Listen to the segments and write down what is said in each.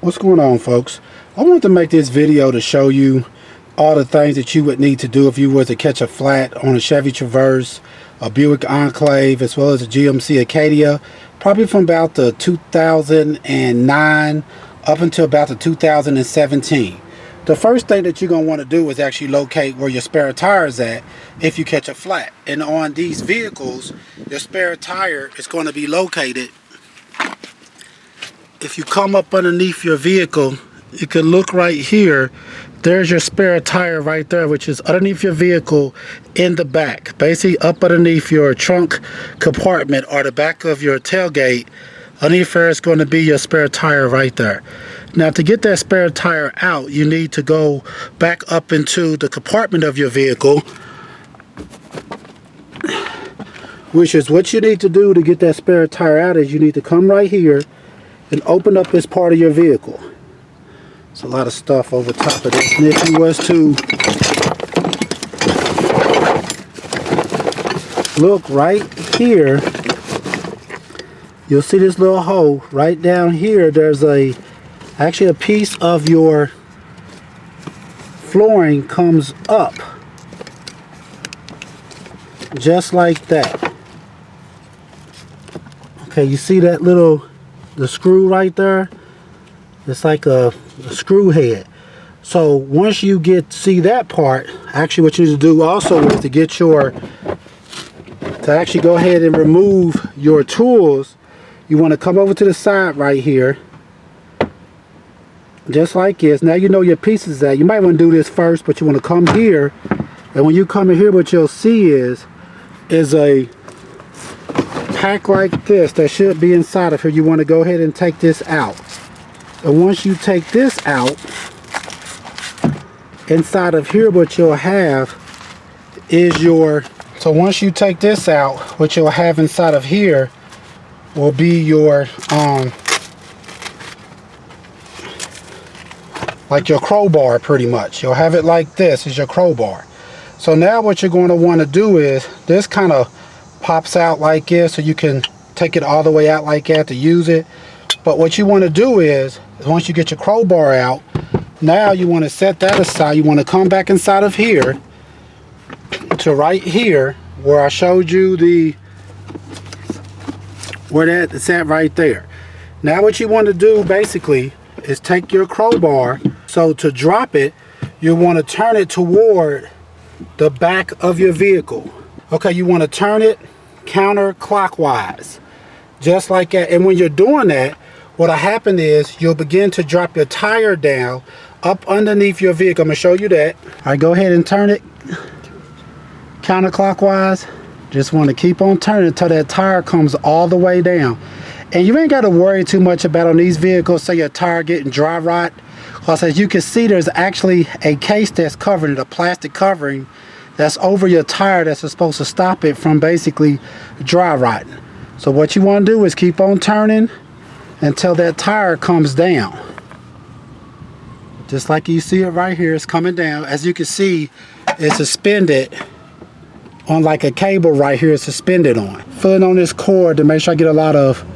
What's going on, folks? I wanted to make this video to show you all the things that you would need to do if you were to catch a flat on a Chevy Traverse, a Buick Enclave, as well as a GMC Acadia, probably from about the 2009 up until about the 2017. The first thing that you're going to want to do is actually locate where your spare tire is at if you catch a flat. And on these vehicles, your spare tire is going to be located. If you come up underneath your vehicle, you can look right here. There's your spare tire right there, which is underneath your vehicle in the back. Basically up underneath your trunk compartment or the back of your tailgate. Underneath there is going to be your spare tire right there. Now to get that spare tire out, you need to go back up into the compartment of your vehicle, which is what you need to do to get that spare tire out. Is you need to come right here and open up this part of your vehicle. There's a lot of stuff over top of this, and if you was to look right here, you'll see this little hole right down here. There's actually a piece of your flooring comes up just like that. Okay, you see that the screw right there? It's like a screw head. So once you see that part, actually what you need to do also is to actually go ahead and remove your tools. You want to come over to the side right here, just like this. Now you know your pieces at. You might want to do this first, but you want to come here, and when you come in here, what you'll see is a pack like this that should be inside of here. You want to go ahead and take this out. And once you take this out, inside of here what you'll have is so once you take this out, what you'll have inside of here will be your like your crowbar, pretty much. You'll have it like this is your crowbar. So now what you're going to want to do is this kind of pops out like this, so you can take it all the way out like that to use it. But what you want to do is once you get your crowbar out, now you want to set that aside. You want to come back inside of here to right here where I showed you where it's at right there. Now what you want to do basically is take your crowbar. So to drop it, you want to turn it toward the back of your vehicle. Okay, you want to turn it counterclockwise, just like that. And when you're doing that, what'll happen is you'll begin to drop your tire down up underneath your vehicle. I'm gonna show you that. All right, go ahead and turn it counterclockwise. Just want to keep on turning until that tire comes all the way down. And you ain't got to worry too much about on these vehicles, say your tire getting dry rot. Because as you can see, there's actually a case that's covering it, a plastic covering that's over your tire that's supposed to stop it from basically dry rotting. So what you want to do is keep on turning until that tire comes down. Just like you see it right here, it's coming down. As you can see, it's suspended on like a cable right here. It's suspended on. Feeling on this cord to make sure I get a lot of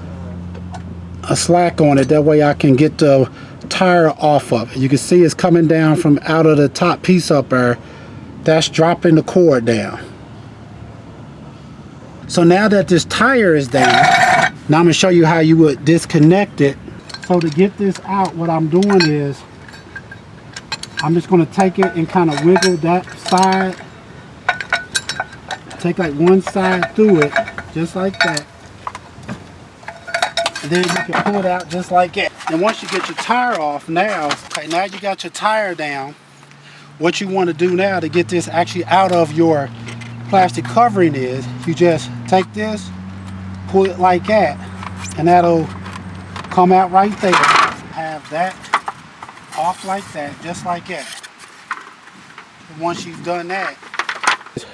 slack on it. That way I can get the tire off of it. You can see it's coming down from out of the top piece up there. That's dropping the cord down. So now that this tire is down, now I'm going to show you how you would disconnect it. So to get this out, what I'm doing is I'm just going to take it and kind of wiggle that side. Take like one side through it, just like that. And then you can pull it out just like that. And once you get your tire off now, okay, now you got your tire down. What you want to do now to get this actually out of your plastic covering is you just take this, pull it like that, and that'll come out right there. Have that off like that, just like that. And once you've done that,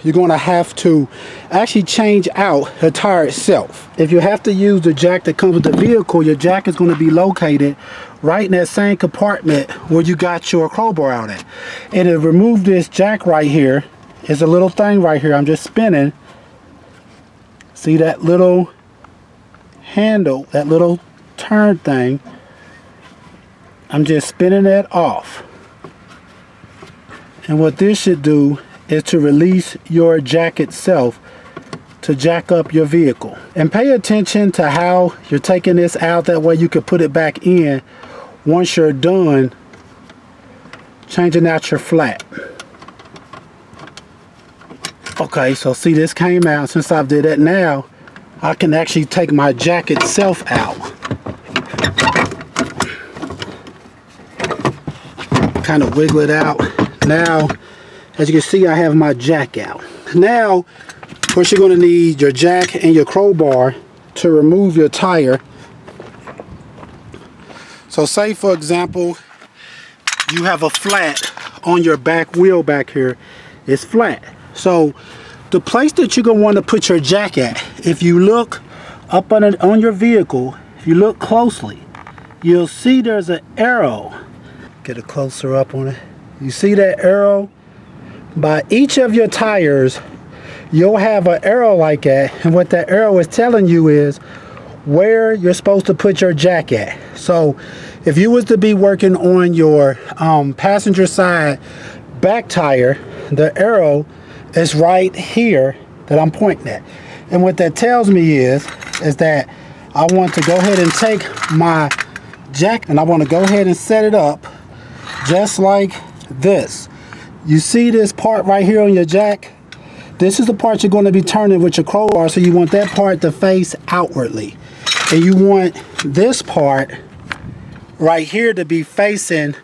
you're going to have to actually change out the tire itself. If you have to use the jack that comes with the vehicle, your jack is going to be located right in that same compartment where you got your crowbar out at. And to remove this jack right here is a little thing right here. I'm just spinning. See that little handle, that little turn thing? I'm just spinning that off. And what this should do is to release your jack itself to jack up your vehicle. And pay attention to how you're taking this out, that way you can put it back in once you're done changing out your flat. Okay, so see, this came out. Since I've did that, now I can actually take my jack itself out. Kind of wiggle it out. Now, as you can see, I have my jack out. Now, of course, you're going to need your jack and your crowbar to remove your tire. So say, for example, you have a flat on your back wheel back here. It's flat. So the place that you're going to want to put your jack at, if you look up on your vehicle, if you look closely, you'll see there's an arrow. Get a closer up on it. You see that arrow? By each of your tires, you'll have an arrow like that, and what that arrow is telling you is where you're supposed to put your jack at. So if you was to be working on your passenger side back tire, the arrow is right here that I'm pointing at. And what that tells me is that I want to go ahead and take my jack and I want to go ahead and set it up just like this. You see this part right here on your jack? This is the part you're going to be turning with your crowbar, so you want that part to face outwardly. And you want this part right here to be facing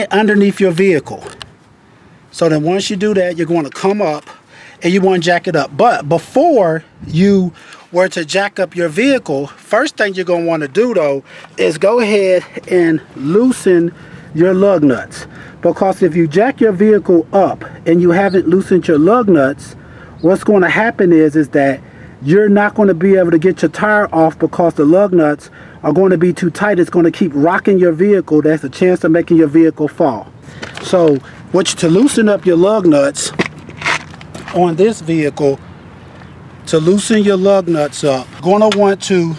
underneath your vehicle. So then once you do that, you're going to come up and you want to jack it up. But before you were to jack up your vehicle, first thing you're going to want to do though is go ahead and loosen your lug nuts. Because if you jack your vehicle up and you haven't loosened your lug nuts, what's going to happen is that you're not going to be able to get your tire off because the lug nuts are going to be too tight. It's going to keep rocking your vehicle. That's a chance of making your vehicle fall. So to loosen up your lug nuts on this vehicle, to loosen your lug nuts up, you're going to want to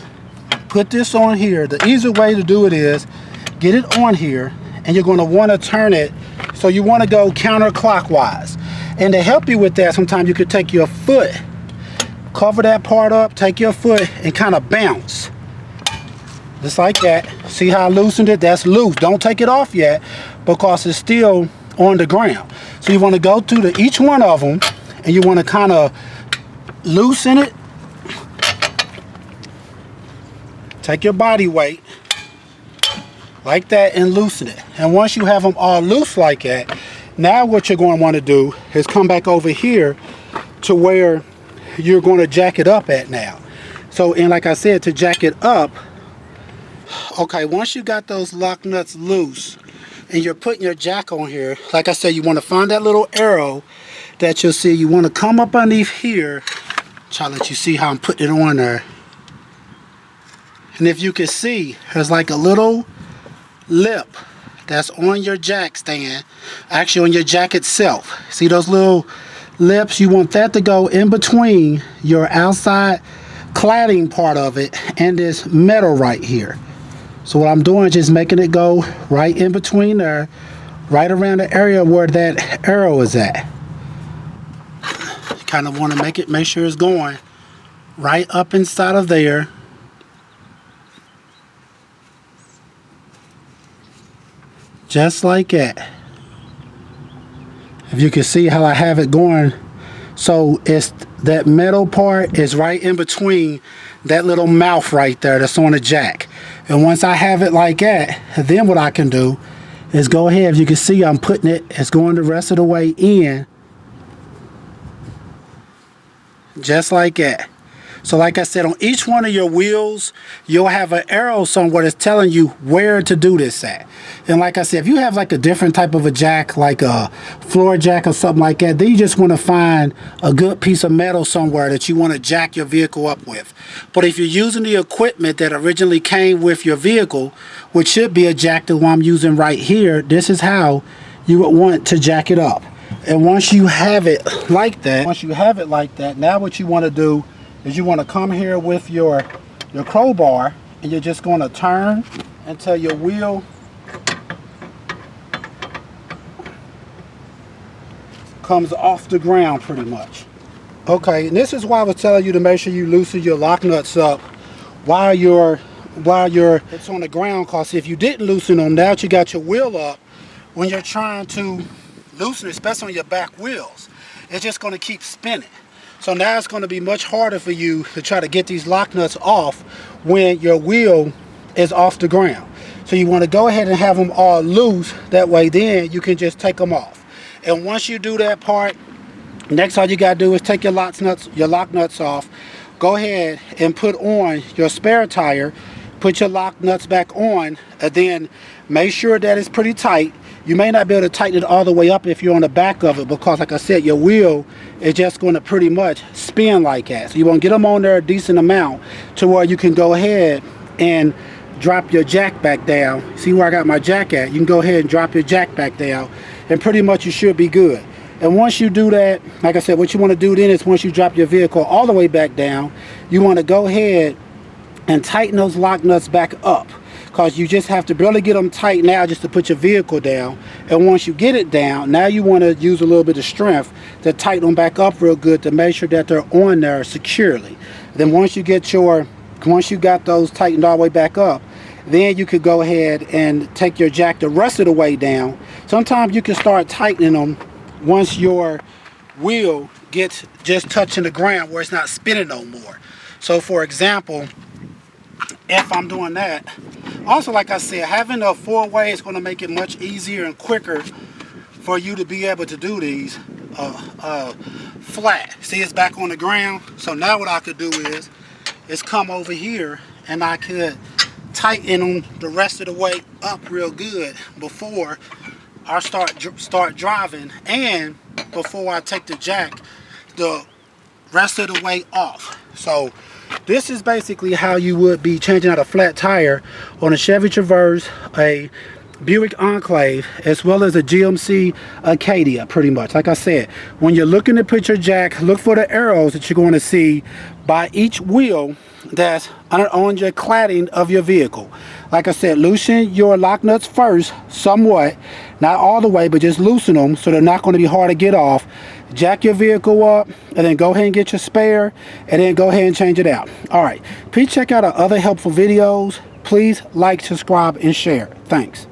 put this on here. The easy way to do it is get it on here, and you're going to want to turn it, so you want to go counterclockwise. And to help you with that, sometimes you could take your foot, cover that part up, take your foot and kind of bounce just like that. See how I loosened it? That's loose. Don't take it off yet because it's still on the ground. So you want to go through each one of them and you want to kind of loosen it. Take your body weight like that and loosen it. And once you have them all loose like that, now what you're going to want to do is come back over here to where you're going to jack it up at now. So, and like I said, to jack it up, okay, once you got those lock nuts loose and you're putting your jack on here, like I said, you want to find that little arrow that you'll see. You want to come up underneath here. Try to let you see how I'm putting it on there. And if you can see, there's like a little lip that's on your jack stand, actually on your jack itself. See those little lips? You want that to go in between your outside cladding part of it and this metal right here. So what I'm doing is just making it go right in between there, right around the area where that arrow is at. You kind of want to make sure it's going right up inside of there. Just like that. If you can see how I have it going, so it's that metal part is right in between that little mouth right there that's on the jack. And once I have it like that, then what I can do is go ahead. If you can see, I'm putting it, it's going the rest of the way in, just like that. So like I said, on each one of your wheels, you'll have an arrow somewhere that's telling you where to do this at. And like I said, if you have like a different type of a jack, like a floor jack or something like that, then you just want to find a good piece of metal somewhere that you want to jack your vehicle up with. But if you're using the equipment that originally came with your vehicle, which should be a jack that I'm using right here, this is how you would want to jack it up. And once you have it like that, now what you want to do is you want to come here with your crowbar, and you're just going to turn until your wheel comes off the ground pretty much. Okay, and this is why I was telling you to make sure you loosen your lock nuts up while it's on the ground, because if you didn't loosen them, now that you got your wheel up, when you're trying to loosen it, especially on your back wheels, it's just going to keep spinning. So now it's going to be much harder for you to try to get these lock nuts off when your wheel is off the ground. So you want to go ahead and have them all loose, that way then you can just take them off. And once you do that part, next all you got to do is take your lock nuts off, go ahead and put on your spare tire, put your lock nuts back on, and then make sure that it's pretty tight. You may not be able to tighten it all the way up if you're on the back of it, because like I said, your wheel is just going to pretty much spin like that. So you want to get them on there a decent amount to where you can go ahead and drop your jack back down. See where I got my jack at? You can go ahead and drop your jack back down, and pretty much you should be good. And once you do that, like I said, what you want to do then is once you drop your vehicle all the way back down, you want to go ahead and tighten those lock nuts back up, because you just have to barely get them tight now just to put your vehicle down. And once you get it down, now you want to use a little bit of strength to tighten them back up real good to make sure that they're on there securely. Then once you got those tightened all the way back up, then you could go ahead and take your jack the rest of the way down. Sometimes you can start tightening them once your wheel gets just touching the ground where it's not spinning no more. So for example, if I'm doing that, also like I said, having a four-way is going to make it much easier and quicker for you to be able to do these flat. See, it's back on the ground. So now what I could do is come over here and I could tighten them the rest of the way up real good before I start driving, and before I take the jack the rest of the way off. So this is basically how you would be changing out a flat tire on a Chevy Traverse, a Buick Enclave, as well as a GMC Acadia. Pretty much like I said, when you're looking to put your jack, look for the arrows that you're going to see by each wheel that's on your cladding of your vehicle. Like I said, loosen your lock nuts first somewhat, not all the way, but just loosen them so they're not going to be hard to get off. Jack your vehicle up, and then go ahead and get your spare, and then go ahead and change it out. All right, please check out our other helpful videos. Please like, subscribe, and share. Thanks.